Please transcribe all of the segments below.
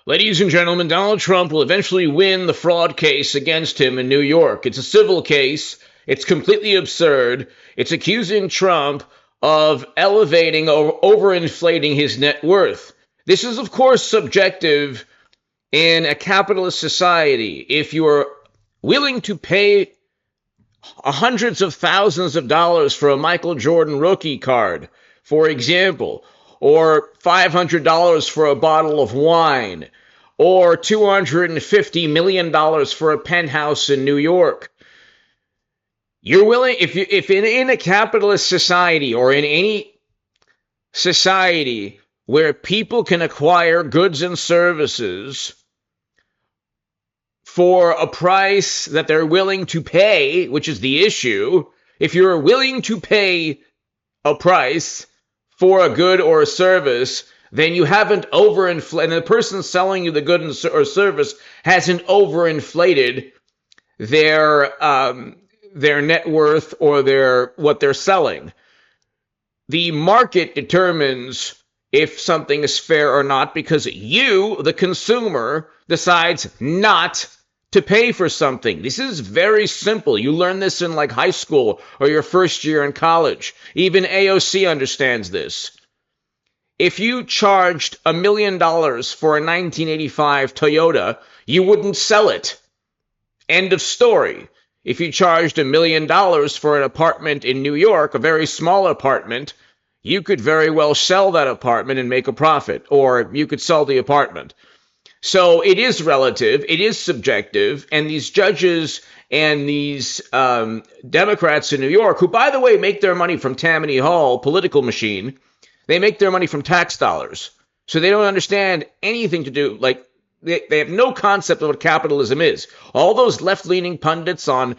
Ladies and gentlemen, Donald Trump will eventually win the fraud case against him in New York. It's a civil case. It's completely absurd. It's accusing Trump of elevating or overinflating his net worth. This is, of course, subjective in a capitalist society. If you are willing to pay hundreds of thousands of dollars for a Michael Jordan rookie card, for example, or $500 for a bottle of wine, or $250 million for a penthouse in New York. You're willing, if in a capitalist society or in any society where people can acquire goods and services for a price that they're willing to pay, which is the issue, if you're willing to pay a price for a good or a service, then you haven't overinflated, and the person selling you the good or service hasn't overinflated their net worth or what they're selling. The market determines if something is fair or not because you, the consumer, decides not to pay for something. This is very simple. You learn this in like high school or your first year in college. Even AOC understands this. If you charged $1 million for a 1985 Toyota, you wouldn't sell it. End of story. If you charged $1 million for an apartment in New York, a very small apartment, you could very well sell that apartment and make a profit, or you could sell the apartment. So it is relative, it is subjective, and these judges and these Democrats in New York, who, by the way, make their money from Tammany Hall, political machine, they make their money from tax dollars. So they don't understand anything to do, like, they have no concept of what capitalism is. All those left-leaning pundits on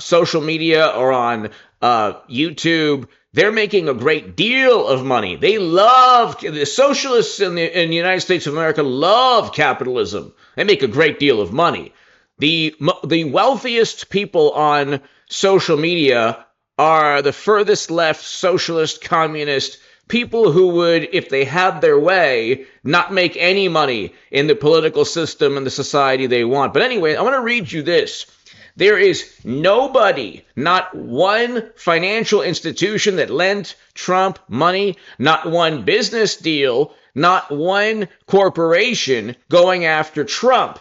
social media or on YouTube, they're making a great deal of money. They love, the socialists in the United States of America love capitalism. They make a great deal of money. The wealthiest people on social media are the furthest left socialist, communist people who would, if they had their way, not make any money in the political system and the society they want. But anyway, I want to read you this. There is nobody, not one financial institution that lent Trump money, not one business deal, not one corporation going after Trump.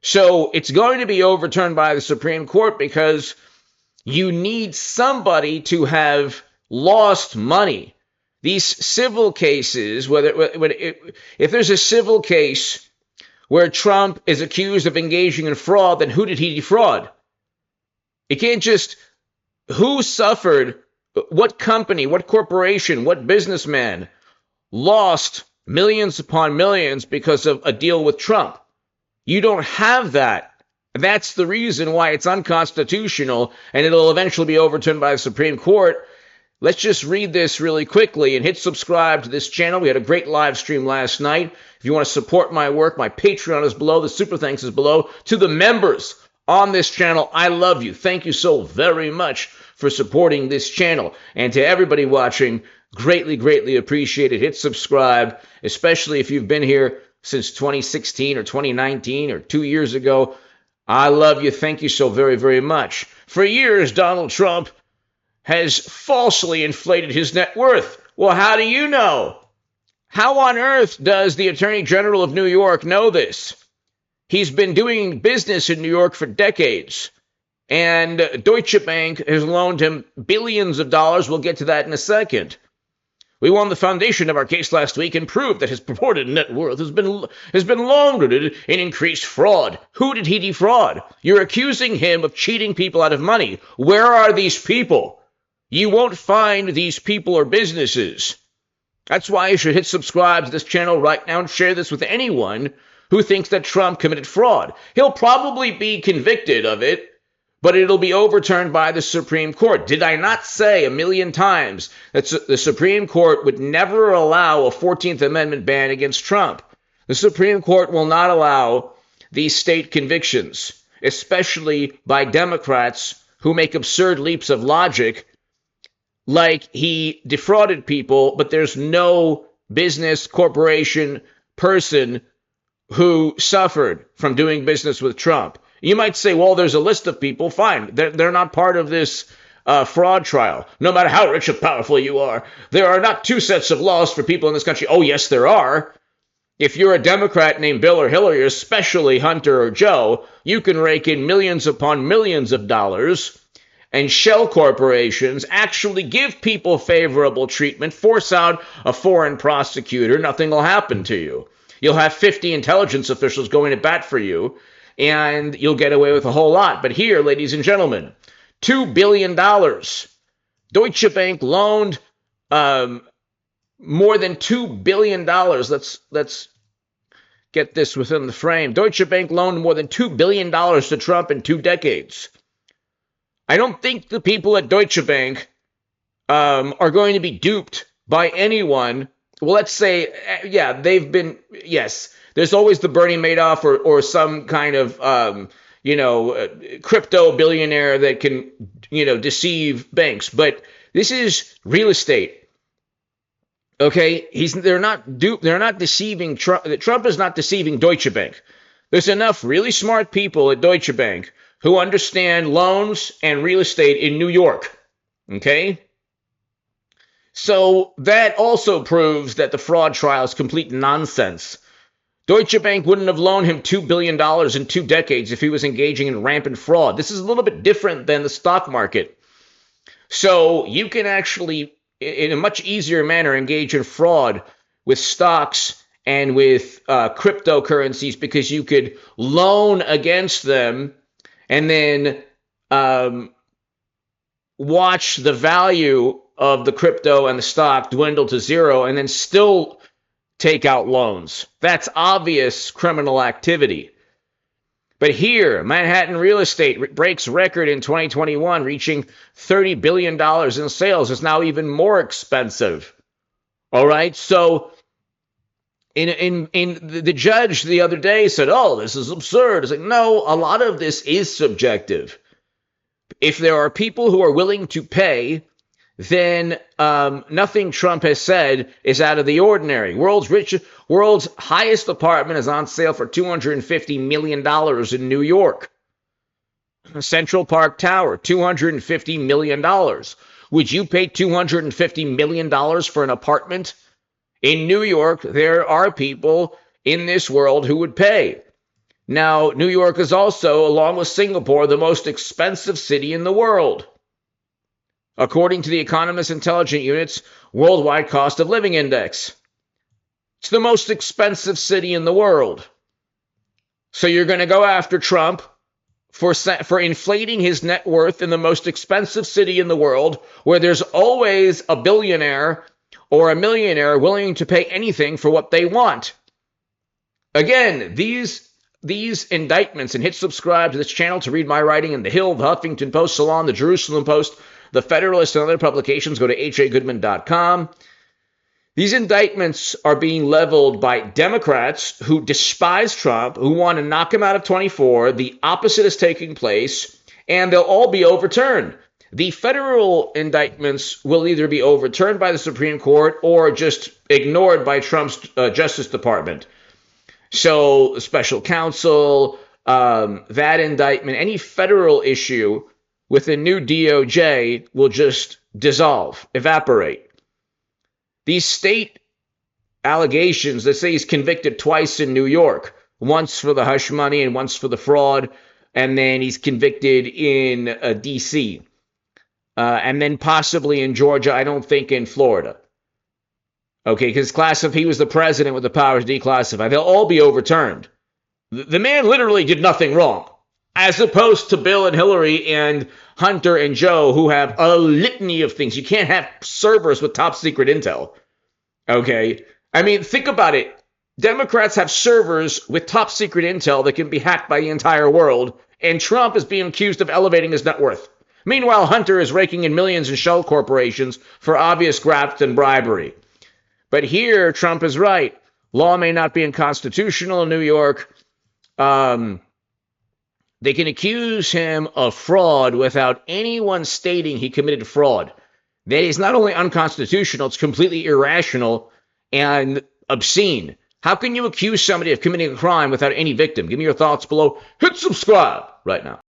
So it's going to be overturned by the Supreme Court because you need somebody to have lost money. These civil cases, if there's a civil case where Trump is accused of engaging in fraud, then who did he defraud? It can't just, who suffered, what company, what corporation, what businessman lost millions upon millions because of a deal with Trump? You don't have that. That's the reason why it's unconstitutional, and it'll eventually be overturned by the Supreme Court. Let's just read this really quickly and hit subscribe to this channel. We had a great live stream last night. If you want to support my work, my Patreon is below. The super thanks is below. To the members on this channel, I love you. Thank you so very much for supporting this channel. And to everybody watching, greatly, greatly appreciate it. Hit subscribe, especially if you've been here since 2016 or 2019 or 2 years ago. I love you. Thank you so very, very much. For years, Donald Trump has falsely inflated his net worth. Well, how do you know? How on earth does the Attorney General of New York know this? He's been doing business in New York for decades, and Deutsche Bank has loaned him billions of dollars. We'll get to that in a second. We won the foundation of our case last week and proved that his purported net worth has been long-rooted in increased fraud. Who did he defraud? You're accusing him of cheating people out of money. Where are these people? You won't find these people or businesses. That's why you should hit subscribe to this channel right now and share this with anyone who thinks that Trump committed fraud. He'll probably be convicted of it, but it'll be overturned by the Supreme Court. Did I not say 1,000,000 times that the Supreme Court would never allow a 14th Amendment ban against Trump? The Supreme Court will not allow these state convictions, especially by Democrats who make absurd leaps of logic, like he defrauded people, but there's no business, corporation, person who suffered from doing business with Trump. You might say, well, there's a list of people. Fine. They're not part of this fraud trial. No matter how rich and powerful you are, there are not two sets of laws for people in this country. Oh, yes, there are. If you're a Democrat named Bill or Hillary, especially Hunter or Joe, you can rake in millions upon millions of dollars, and shell corporations actually give people favorable treatment, force out a foreign prosecutor, nothing will happen to you. You'll have 50 intelligence officials going to bat for you, and you'll get away with a whole lot. But here, ladies and gentlemen, $2 billion. Deutsche Bank loaned more than $2 billion. Let's get this within the frame. Deutsche Bank loaned more than $2 billion to Trump in 2 decades. I don't think the people at Deutsche Bank are going to be duped by anyone. Well, let's say, yeah, they've been, yes, there's always the Bernie Madoff or some kind of, crypto billionaire that can, deceive banks. But this is real estate. Okay, they're not deceiving Trump. Trump is not deceiving Deutsche Bank. There's enough really smart people at Deutsche Bank who understand loans and real estate in New York. Okay? So that also proves that the fraud trial is complete nonsense. Deutsche Bank wouldn't have loaned him $2 billion in 2 decades if he was engaging in rampant fraud. This is a little bit different than the stock market. So you can actually, in a much easier manner, engage in fraud with stocks and with cryptocurrencies because you could loan against them and then watch the value of the crypto and the stock dwindle to zero and then still take out loans. That's obvious criminal activity. But here, Manhattan real estate breaks record in 2021, reaching $30 billion in sales. It's now even more expensive. All right, so in the judge the other day said, oh, this is absurd. It's like, no, a lot of this is subjective. If there are people who are willing to pay, then nothing Trump has said is out of the ordinary. World's highest apartment is on sale for $250 million in New York. Central Park Tower, $250 million. Would you pay $250 million for an apartment? In New York, there are people in this world who would pay. Now, New York is also, along with Singapore, the most expensive city in the world, according to the Economist Intelligence Unit's Worldwide Cost of Living Index. It's the most expensive city in the world. So you're going to go after Trump for inflating his net worth in the most expensive city in the world, where there's always a billionaire or a millionaire willing to pay anything for what they want. Again, these indictments, and hit subscribe to this channel to read my writing in The Hill, The Huffington Post, Salon, The Jerusalem Post, The Federalist, and other publications. Go to hagoodman.com. These indictments are being leveled by Democrats who despise Trump, who want to knock him out of 24. The opposite is taking place, and they'll all be overturned. The federal indictments will either be overturned by the Supreme Court or just ignored by Trump's Justice Department. So special counsel, that indictment, any federal issue with a new DOJ will just dissolve, evaporate. These state allegations that say he's convicted twice in New York, once for the hush money and once for the fraud, and then he's convicted in D.C., and then possibly in Georgia, I don't think in Florida. Okay, because he was the president with the powers to declassify. They'll all be overturned. The man literally did nothing wrong, as opposed to Bill and Hillary and Hunter and Joe, who have a litany of things. You can't have servers with top secret intel. Okay? I mean, think about it. Democrats have servers with top secret intel that can be hacked by the entire world, and Trump is being accused of elevating his net worth. Meanwhile, Hunter is raking in millions in shell corporations for obvious graft and bribery. But here, Trump is right. Law may not be unconstitutional in New York. They can accuse him of fraud without anyone stating he committed fraud. That is not only unconstitutional, it's completely irrational and obscene. How can you accuse somebody of committing a crime without any victim? Give me your thoughts below. Hit subscribe right now.